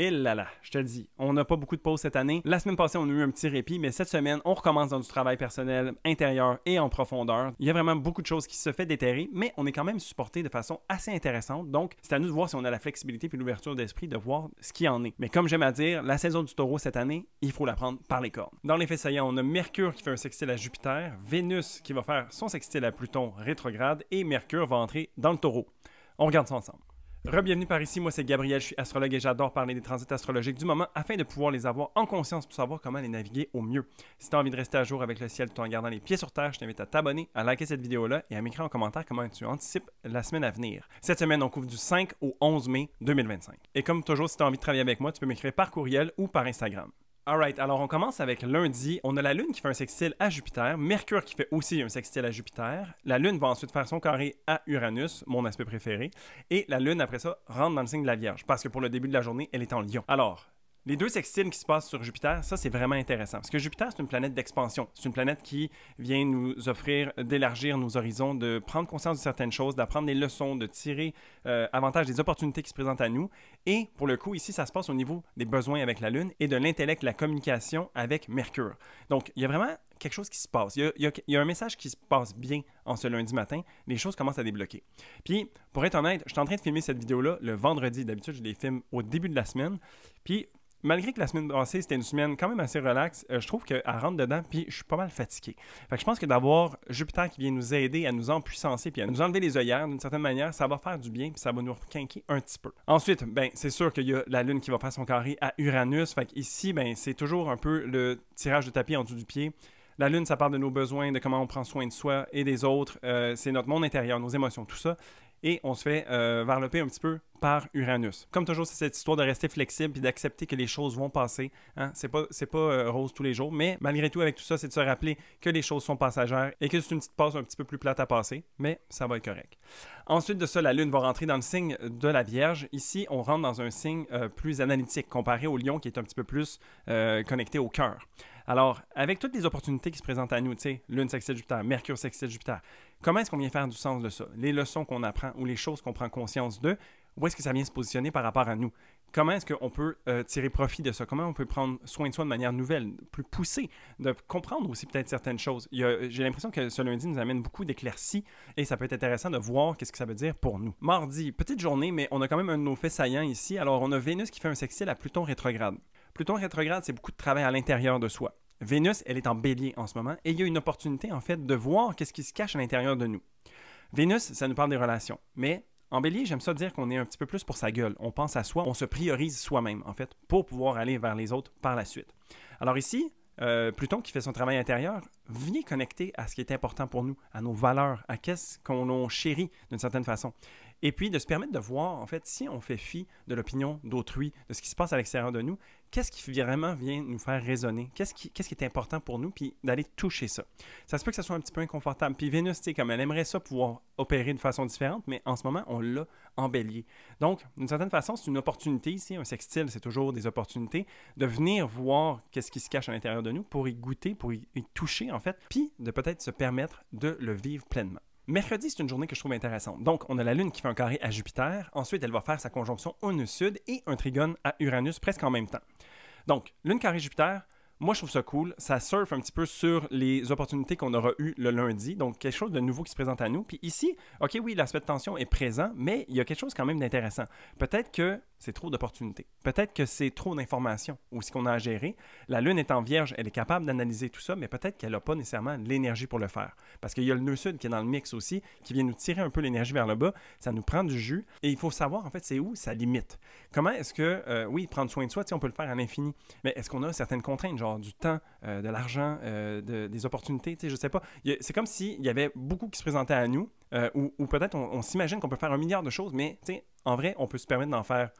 Et là là, je te le dis, on n'a pas beaucoup de pauses cette année. La semaine passée, on a eu un petit répit, mais cette semaine, on recommence dans du travail personnel, intérieur et en profondeur. Il y a vraiment beaucoup de choses qui se fait déterrer, mais on est quand même supporté de façon assez intéressante. Donc, c'est à nous de voir si on a la flexibilité et l'ouverture d'esprit de voir ce qu'il en est. Mais comme j'aime à dire, la saison du taureau cette année, il faut la prendre par les cornes. Dans les faits saillants, on a Mercure qui fait un sextile à Jupiter, Vénus qui va faire son sextile à Pluton rétrograde et Mercure va entrer dans le taureau. On regarde ça ensemble. Re-bienvenue par ici, moi c'est Gabriel, je suis astrologue et j'adore parler des transits astrologiques du moment afin de pouvoir les avoir en conscience pour savoir comment les naviguer au mieux. Si tu as envie de rester à jour avec le ciel tout en gardant les pieds sur terre, je t'invite à t'abonner, à liker cette vidéo-là et à m'écrire en commentaire comment tu anticipes la semaine à venir. Cette semaine, on couvre du 5 au 11 mai 2025. Et comme toujours, si tu as envie de travailler avec moi, tu peux m'écrire par courriel ou par Instagram. Alright, alors on commence avec lundi. On a la Lune qui fait un sextile à Jupiter, Mercure qui fait aussi un sextile à Jupiter. La Lune va ensuite faire son carré à Uranus, mon aspect préféré. Et la Lune, après ça, rentre dans le signe de la Vierge, parce que pour le début de la journée, elle est en Lion. Alors, les deux sextiles qui se passent sur Jupiter, ça c'est vraiment intéressant. Parce que Jupiter, c'est une planète d'expansion. C'est une planète qui vient nous offrir d'élargir nos horizons, de prendre conscience de certaines choses, d'apprendre des leçons, de tirer avantage des opportunités qui se présentent à nous. Et pour le coup, ici, ça se passe au niveau des besoins avec la Lune et de l'intellect, la communication avec Mercure. Donc, il y a vraiment quelque chose qui se passe. Il y a un message qui se passe bien en ce lundi matin. Les choses commencent à débloquer. Puis, pour être honnête, je suis en train de filmer cette vidéo-là le vendredi. D'habitude, je les filme au début de la semaine. Puis, malgré que la semaine passée, c'était une semaine quand même assez relaxe, je trouve qu'elle rentre dedans, puis je suis pas mal fatigué. Fait que je pense que d'avoir Jupiter qui vient nous aider à nous empuissancer, puis à nous enlever les œillères, d'une certaine manière, ça va faire du bien, puis ça va nous requinquer un petit peu. Ensuite, ben c'est sûr qu'il y a la Lune qui va faire son carré à Uranus. Fait qu'ici, ben c'est toujours un peu le tirage de tapis en dessous du pied. La Lune, ça parle de nos besoins, de comment on prend soin de soi et des autres. C'est notre monde intérieur, nos émotions, tout ça. Et on se fait varloper un petit peu par Uranus. Comme toujours, c'est cette histoire de rester flexible et d'accepter que les choses vont passer. Hein? C'est pas rose tous les jours, mais malgré tout, avec tout ça, c'est de se rappeler que les choses sont passagères et que c'est une petite passe un petit peu plus plate à passer, mais ça va être correct. Ensuite de ça, la Lune va rentrer dans le signe de la Vierge. Ici, on rentre dans un signe plus analytique comparé au Lion qui est un petit peu plus connecté au cœur. Alors, avec toutes les opportunités qui se présentent à nous, tu sais, Lune sextile Jupiter, Mercure sextile Jupiter, comment est-ce qu'on vient faire du sens de ça? Les leçons qu'on apprend ou les choses qu'on prend conscience de, où est-ce que ça vient se positionner par rapport à nous? Comment est-ce qu'on peut tirer profit de ça? Comment on peut prendre soin de soi de manière nouvelle, plus poussée, de comprendre aussi peut-être certaines choses? J'ai l'impression que ce lundi nous amène beaucoup d'éclaircies et ça peut être intéressant de voir qu'est-ce que ça veut dire pour nous. Mardi, petite journée, mais on a quand même un de nos faits saillants ici. Alors, on a Vénus qui fait un sextile à Pluton rétrograde. Pluton rétrograde, c'est beaucoup de travail à l'intérieur de soi. Vénus, elle est en bélier en ce moment et il y a une opportunité en fait de voir qu'est-ce qui se cache à l'intérieur de nous. Vénus, ça nous parle des relations, mais en bélier, j'aime ça dire qu'on est un petit peu plus pour sa gueule. On pense à soi, on se priorise soi-même en fait pour pouvoir aller vers les autres par la suite. Alors ici, Pluton qui fait son travail intérieur vient connecter à ce qui est important pour nous, à nos valeurs, à qu'est-ce qu'on chérit d'une certaine façon. Et puis de se permettre de voir, en fait, si on fait fi de l'opinion d'autrui, de ce qui se passe à l'extérieur de nous, qu'est-ce qui vraiment vient nous faire résonner? Qu'est-ce qui est important pour nous? Puis d'aller toucher ça. Ça se peut que ça soit un petit peu inconfortable. Puis Vénus, tu sais, comme elle aimerait ça pouvoir opérer de façon différente, mais en ce moment, on l'a en bélier. Donc, d'une certaine façon, c'est une opportunité ici. Un sextile, c'est toujours des opportunités de venir voir qu'est-ce qui se cache à l'intérieur de nous pour y goûter, pour y toucher, en fait, puis de peut-être se permettre de le vivre pleinement. Mercredi, c'est une journée que je trouve intéressante. Donc, on a la Lune qui fait un carré à Jupiter. Ensuite, elle va faire sa conjonction au nœud sud et un trigone à Uranus presque en même temps. Donc, Lune carré Jupiter, moi, je trouve ça cool. Ça surfe un petit peu sur les opportunités qu'on aura eues le lundi. Donc, quelque chose de nouveau qui se présente à nous. Puis ici, OK, oui, l'aspect de tension est présent, mais il y a quelque chose quand même d'intéressant. Peut-être que c'est trop d'opportunités. Peut-être que c'est trop d'informations ou ce qu'on a à gérer. La Lune étant vierge, elle est capable d'analyser tout ça, mais peut-être qu'elle n'a pas nécessairement l'énergie pour le faire. Parce qu'il y a le nœud sud qui est dans le mix aussi, qui vient nous tirer un peu l'énergie vers le bas. Ça nous prend du jus. Et il faut savoir, en fait, c'est où sa limite. Comment est-ce que, oui, prendre soin de soi, on peut le faire à l'infini, mais est-ce qu'on a certaines contraintes, genre du temps, de l'argent, des opportunités, je ne sais pas. C'est comme s'il y avait beaucoup qui se présentaient à nous, ou peut-être on s'imagine qu'on peut faire 1 milliard de choses, mais en vrai, on peut se permettre d'en faire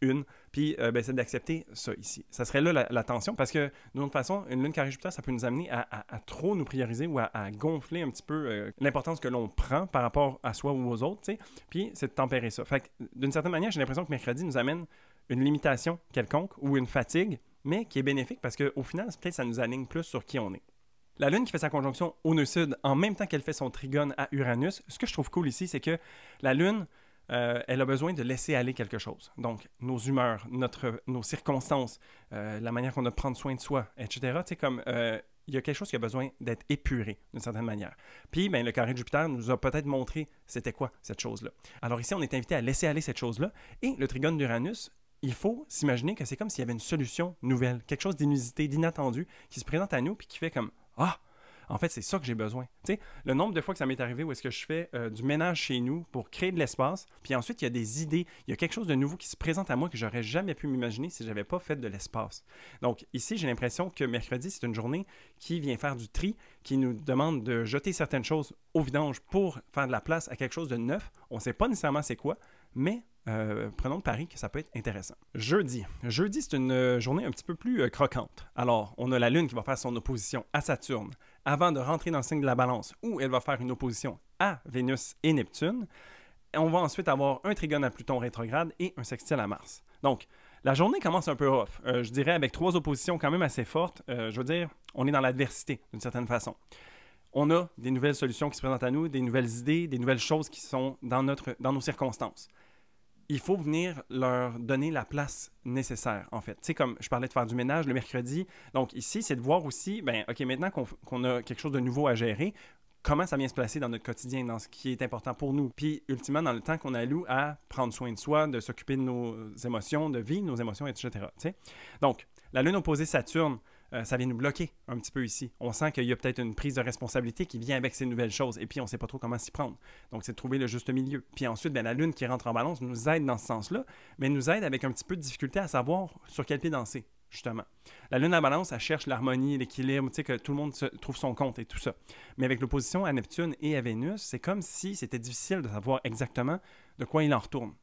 une, puis c'est d'accepter ça ici. Ça serait là la tension, parce que d'une autre façon, une Lune carré Jupiter, ça peut nous amener à trop nous prioriser ou à gonfler un petit peu l'importance que l'on prend par rapport à soi ou aux autres, puis c'est de tempérer ça. Fait que d'une certaine manière, j'ai l'impression que mercredi nous amène une limitation quelconque ou une fatigue, mais qui est bénéfique parce qu'au final, peut-être ça nous aligne plus sur qui on est. La Lune qui fait sa conjonction au nœud sud en même temps qu'elle fait son trigone à Uranus, ce que je trouve cool ici, c'est que la Lune elle a besoin de laisser aller quelque chose. Donc, nos humeurs, nos circonstances, la manière qu'on a de prendre soin de soi, etc. Tu sais, comme il y a quelque chose qui a besoin d'être épuré d'une certaine manière. Puis, ben, le carré de Jupiter nous a peut-être montré c'était quoi cette chose-là. Alors ici, on est invité à laisser aller cette chose-là. Et le trigone d'Uranus, il faut s'imaginer que c'est comme s'il y avait une solution nouvelle, quelque chose d'inusité, d'inattendu qui se présente à nous puis qui fait comme « Ah! » En fait, c'est ça que j'ai besoin. Tu sais, le nombre de fois que ça m'est arrivé où est-ce que je fais du ménage chez nous pour créer de l'espace, puis ensuite, il y a des idées, il y a quelque chose de nouveau qui se présente à moi que j'aurais jamais pu m'imaginer si je n'avais pas fait de l'espace. Donc, ici, j'ai l'impression que mercredi, c'est une journée qui vient faire du tri, qui nous demande de jeter certaines choses au vidange pour faire de la place à quelque chose de neuf. On ne sait pas nécessairement c'est quoi, mais prenons le pari que ça peut être intéressant. Jeudi, c'est une journée un petit peu plus croquante. Alors, on a la Lune qui va faire son opposition à Saturne avant de rentrer dans le signe de la Balance, où elle va faire une opposition à Vénus et Neptune. Et on va ensuite avoir un trigone à Pluton rétrograde et un sextile à Mars. Donc, la journée commence un peu rough. Je dirais avec 3 oppositions quand même assez fortes. Je veux dire, on est dans l'adversité d'une certaine façon. On a des nouvelles solutions qui se présentent à nous, des nouvelles idées, des nouvelles choses qui sont dans nos circonstances. Il faut venir leur donner la place nécessaire, en fait. Tu sais, comme je parlais de faire du ménage le mercredi. Donc ici, c'est de voir aussi, ben, OK, maintenant qu'on a quelque chose de nouveau à gérer, comment ça vient se placer dans notre quotidien, dans ce qui est important pour nous. Puis, ultimement, dans le temps qu'on alloue à prendre soin de soi, de s'occuper de nos émotions, de vivre nos émotions, etc. Tu sais? Donc, la Lune opposée Saturne, ça vient nous bloquer un petit peu ici. On sent qu'il y a peut-être une prise de responsabilité qui vient avec ces nouvelles choses et puis on ne sait pas trop comment s'y prendre. Donc, c'est de trouver le juste milieu. Puis ensuite, bien, la Lune qui rentre en Balance nous aide dans ce sens-là, mais nous aide avec un petit peu de difficulté à savoir sur quel pied danser, justement. La Lune en Balance, elle cherche l'harmonie, l'équilibre, tu sais, que tout le monde trouve son compte et tout ça. Mais avec l'opposition à Neptune et à Vénus, c'est comme si c'était difficile de savoir exactement de quoi il en retourne.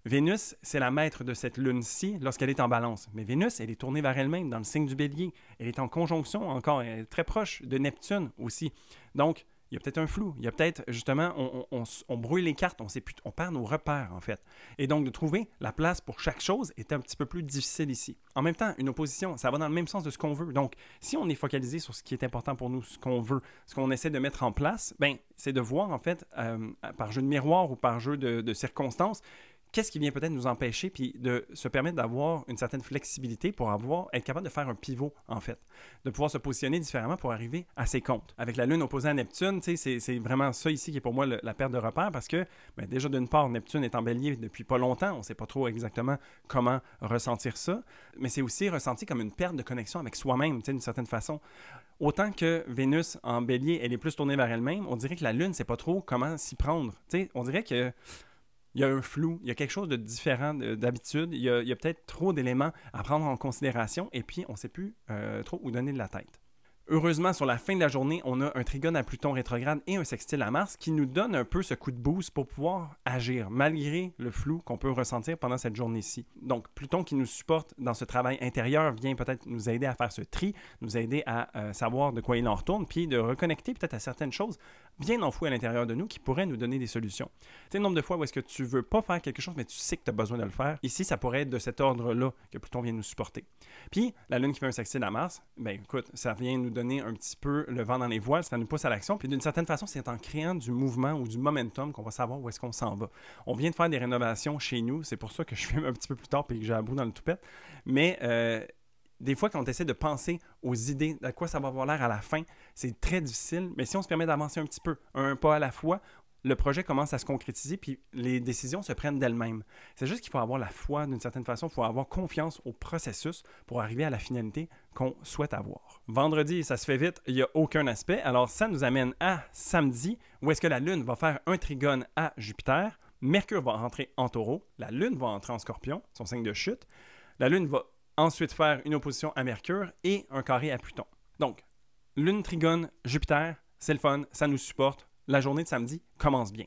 Vénus, c'est la maître de cette lune-ci lorsqu'elle est en Balance. Mais Vénus, elle est tournée vers elle-même dans le signe du Bélier. Elle est en conjonction encore, elle est très proche de Neptune aussi. Donc, il y a peut-être un flou. Il y a peut-être, justement, on brouille les cartes, on perd nos repères, en fait. Et donc, de trouver la place pour chaque chose est un petit peu plus difficile ici. En même temps, une opposition, ça va dans le même sens de ce qu'on veut. Donc, si on est focalisé sur ce qui est important pour nous, ce qu'on veut, ce qu'on essaie de mettre en place, ben, c'est de voir, en fait, par jeu de miroir ou par jeu de circonstances, qu'est-ce qui vient peut-être nous empêcher, puis de se permettre d'avoir une certaine flexibilité pour être capable de faire un pivot, en fait. De pouvoir se positionner différemment pour arriver à ses comptes. Avec la Lune opposée à Neptune, c'est vraiment ça ici qui est pour moi la perte de repère, parce que ben, déjà d'une part, Neptune est en Bélier depuis pas longtemps, on ne sait pas trop exactement comment ressentir ça, mais c'est aussi ressenti comme une perte de connexion avec soi-même, d'une certaine façon. Autant que Vénus en Bélier, elle est plus tournée vers elle-même, on dirait que la Lune ne sait pas trop comment s'y prendre. T'sais, on dirait que il y a un flou, il y a quelque chose de différent d'habitude, il y a peut-être trop d'éléments à prendre en considération et puis on ne sait plus trop où donner de la tête. Heureusement, sur la fin de la journée, on a un trigone à Pluton rétrograde et un sextile à Mars qui nous donne un peu ce coup de boost pour pouvoir agir, malgré le flou qu'on peut ressentir pendant cette journée-ci. Donc, Pluton qui nous supporte dans ce travail intérieur vient peut-être nous aider à faire ce tri, nous aider à savoir de quoi il en retourne, puis de reconnecter peut-être à certaines choses bien enfouies à l'intérieur de nous qui pourraient nous donner des solutions. Tu sais, le nombre de fois où est-ce que tu veux pas faire quelque chose, mais tu sais que tu as besoin de le faire. Ici, ça pourrait être de cet ordre-là que Pluton vient nous supporter. Puis, la Lune qui fait un sextile à Mars, ben écoute, ça vient nous donner un petit peu le vent dans les voiles, ça nous pousse à l'action. Puis d'une certaine façon, c'est en créant du mouvement ou du momentum qu'on va savoir où est-ce qu'on s'en va. On vient de faire des rénovations chez nous, c'est pour ça que je filme un petit peu plus tard et que j'ai la boue dans le toupette. Mais des fois, quand on essaie de penser aux idées, à quoi ça va avoir l'air à la fin, c'est très difficile. Mais si on se permet d'avancer un petit peu, un pas à la fois, le projet commence à se concrétiser puis les décisions se prennent d'elles-mêmes. C'est juste qu'il faut avoir la foi d'une certaine façon, il faut avoir confiance au processus pour arriver à la finalité qu'on souhaite avoir. Vendredi, ça se fait vite, il n'y a aucun aspect. Alors ça nous amène à samedi où est-ce que la Lune va faire un trigone à Jupiter, Mercure va rentrer en Taureau, la Lune va entrer en Scorpion, son signe de chute, la Lune va ensuite faire une opposition à Mercure et un carré à Pluton. Donc, Lune, trigone, Jupiter, c'est le fun, ça nous supporte. La journée de samedi commence bien.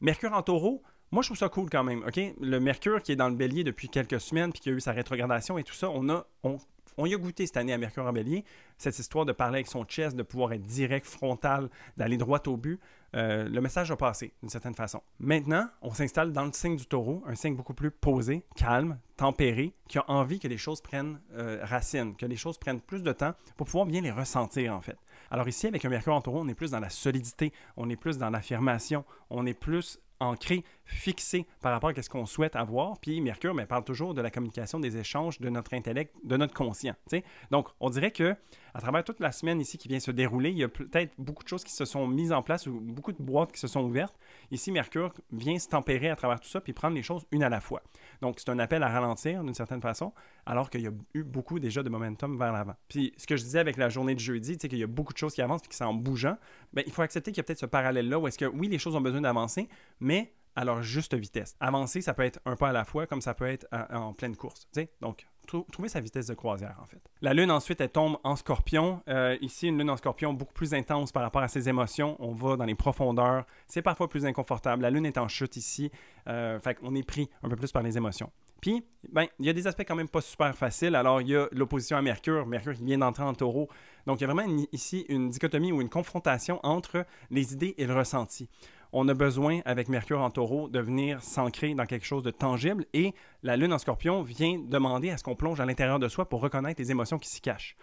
Mercure en Taureau, moi je trouve ça cool quand même. Okay? Le Mercure qui est dans le Bélier depuis quelques semaines puis qui a eu sa rétrogradation et tout ça, on y a goûté cette année à Mercure en Bélier. Cette histoire de parler avec son chest, de pouvoir être direct, frontal, d'aller droit au but. Le message a passé d'une certaine façon. Maintenant, on s'installe dans le signe du Taureau, un signe beaucoup plus posé, calme, tempéré, qui a envie que les choses prennent racine, que les choses prennent plus de temps pour pouvoir bien les ressentir en fait. Alors ici, avec un Mercure en Taureau, on est plus dans la solidité, on est plus dans l'affirmation, on est plus ancré fixé par rapport à ce qu'on souhaite avoir. Puis Mercure parle toujours de la communication, des échanges, de notre intellect, de notre conscient. T'sais? Donc, on dirait que à travers toute la semaine ici qui vient se dérouler, il y a peut-être beaucoup de choses qui se sont mises en place ou beaucoup de boîtes qui se sont ouvertes. Ici, Mercure vient se tempérer à travers tout ça puis prendre les choses une à la fois. Donc, c'est un appel à ralentir d'une certaine façon, alors qu'il y a eu beaucoup déjà de momentum vers l'avant. Puis, ce que je disais avec la journée de jeudi, tu sais, qu'il y a beaucoup de choses qui avancent et qui sont en bougeant, bien, il faut accepter qu'il y a peut-être ce parallèle-là où est-ce que, oui, les choses ont besoin d'avancer, mais à leur juste vitesse. Avancer, ça peut être un pas à la fois, comme ça peut être en pleine course. Tu sais? Donc, trouver sa vitesse de croisière, en fait. La Lune, ensuite, elle tombe en Scorpion. Ici, une Lune en Scorpion beaucoup plus intense par rapport à ses émotions. On va dans les profondeurs. C'est parfois plus inconfortable. La Lune est en chute ici. Fait qu'on est pris un peu plus par les émotions. Puis, ben, il y a des aspects quand même pas super faciles. Alors, il y a l'opposition à Mercure. Mercure qui vient d'entrer en Taureau. Donc, il y a vraiment ici une dichotomie ou une confrontation entre les idées et le ressenti. On a besoin, avec Mercure en Taureau, de venir s'ancrer dans quelque chose de tangible et la Lune en Scorpion vient demander à ce qu'on plonge à l'intérieur de soi pour reconnaître les émotions qui s'y cachent.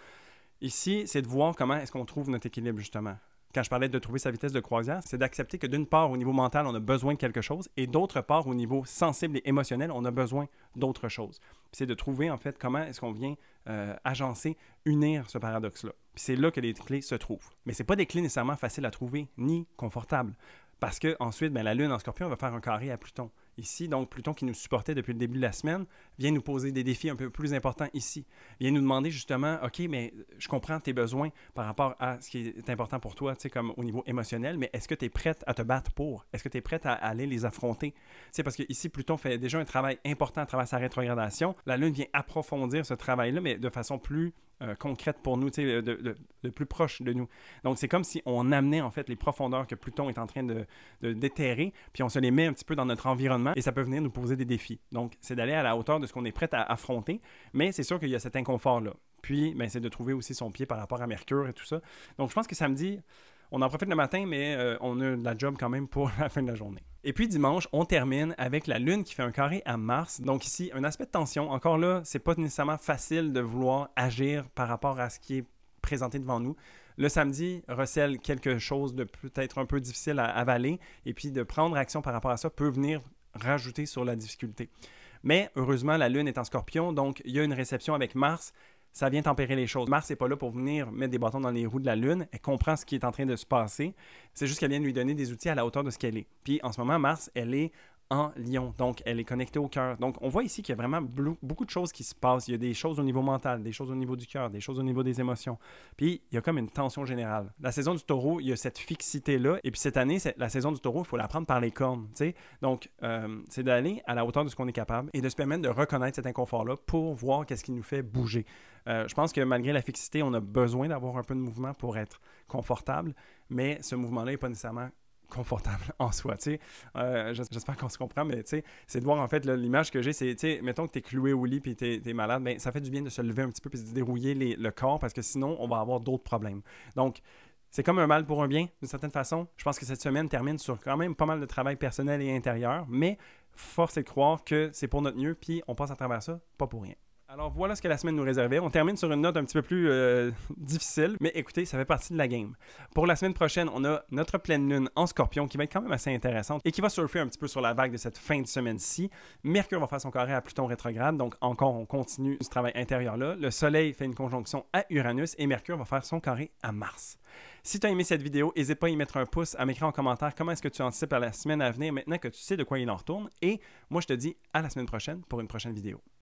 Ici, c'est de voir comment est-ce qu'on trouve notre équilibre, justement. Quand je parlais de trouver sa vitesse de croisière, c'est d'accepter que d'une part, au niveau mental, on a besoin de quelque chose et d'autre part, au niveau sensible et émotionnel, on a besoin d'autre chose. Puis c'est de trouver, en fait, comment est-ce qu'on vient agencer, unir ce paradoxe-là. Puis c'est là que les clés se trouvent. Mais ce n'est pas des clés nécessairement faciles à trouver ni confortables. Parce qu'ensuite, la Lune en Scorpion va faire un carré à Pluton. Ici, donc Pluton qui nous supportait depuis le début de la semaine, vient nous poser des défis un peu plus importants ici. Vient nous demander justement, OK, mais je comprends tes besoins par rapport à ce qui est important pour toi, tu sais, comme au niveau émotionnel, mais est-ce que tu es prête à te battre pour? Est-ce que tu es prête à aller les affronter? Tu sais, parce que ici, Pluton fait déjà un travail important à travers sa rétrogradation. La Lune vient approfondir ce travail-là, mais de façon plus concrète pour nous, de plus proche de nous. Donc, c'est comme si on amenait en fait les profondeurs que Pluton est en train de déterrer, puis on se les met un petit peu dans notre environnement et ça peut venir nous poser des défis. Donc, c'est d'aller à la hauteur de ce qu'on est prêt à affronter, mais c'est sûr qu'il y a cet inconfort-là. Puis, ben, c'est de trouver aussi son pied par rapport à Mercure et tout ça. Donc, je pense que samedi, on en profite le matin, mais on a de la job quand même pour la fin de la journée. Et puis dimanche, on termine avec la Lune qui fait un carré à Mars. Donc ici, un aspect de tension. Encore là, c'est pas nécessairement facile de vouloir agir par rapport à ce qui est présenté devant nous. Le samedi recèle quelque chose de peut-être un peu difficile à avaler. Et puis de prendre action par rapport à ça peut venir rajouter sur la difficulté. Mais heureusement, la Lune est en Scorpion, donc il y a une réception avec Mars. Ça vient tempérer les choses. Mars n'est pas là pour venir mettre des bâtons dans les roues de la Lune. Elle comprend ce qui est en train de se passer. C'est juste qu'elle vient de lui donner des outils à la hauteur de ce qu'elle est. Puis en ce moment, Mars, elle est en Lion. Donc, elle est connectée au cœur. Donc, on voit ici qu'il y a vraiment beaucoup de choses qui se passent. Il y a des choses au niveau mental, des choses au niveau du cœur, des choses au niveau des émotions. Puis, il y a comme une tension générale. La saison du Taureau, il y a cette fixité-là. Et puis, cette année, la saison du Taureau, il faut la prendre par les cornes. T'sais? Donc, c'est d'aller à la hauteur de ce qu'on est capable et de se permettre de reconnaître cet inconfort-là pour voir qu'est-ce qui nous fait bouger. Je pense que malgré la fixité, on a besoin d'avoir un peu de mouvement pour être confortable, mais ce mouvement-là n'est pas nécessairement confortable en soi, tu sais. J'espère qu'on se comprend, mais tu sais, c'est de voir en fait l'image que j'ai, c'est, tu sais, mettons que t'es cloué au lit puis t'es malade, ben ça fait du bien de se lever un petit peu puis de dérouiller le corps parce que sinon, on va avoir d'autres problèmes. Donc, c'est comme un mal pour un bien, d'une certaine façon. Je pense que cette semaine termine sur quand même pas mal de travail personnel et intérieur, mais force est de croire que c'est pour notre mieux puis on passe à travers ça, pas pour rien. Alors voilà ce que la semaine nous réservait. On termine sur une note un petit peu plus difficile, mais écoutez, ça fait partie de la game. Pour la semaine prochaine, on a notre pleine lune en Scorpion qui va être quand même assez intéressante et qui va surfer un petit peu sur la vague de cette fin de semaine-ci. Mercure va faire son carré à Pluton rétrograde, donc encore on continue ce travail intérieur-là. Le Soleil fait une conjonction à Uranus et Mercure va faire son carré à Mars. Si tu as aimé cette vidéo, n'hésite pas à y mettre un pouce, à m'écrire en commentaire comment est-ce que tu anticipes à la semaine à venir maintenant que tu sais de quoi il en retourne. Et moi, je te dis à la semaine prochaine pour une prochaine vidéo.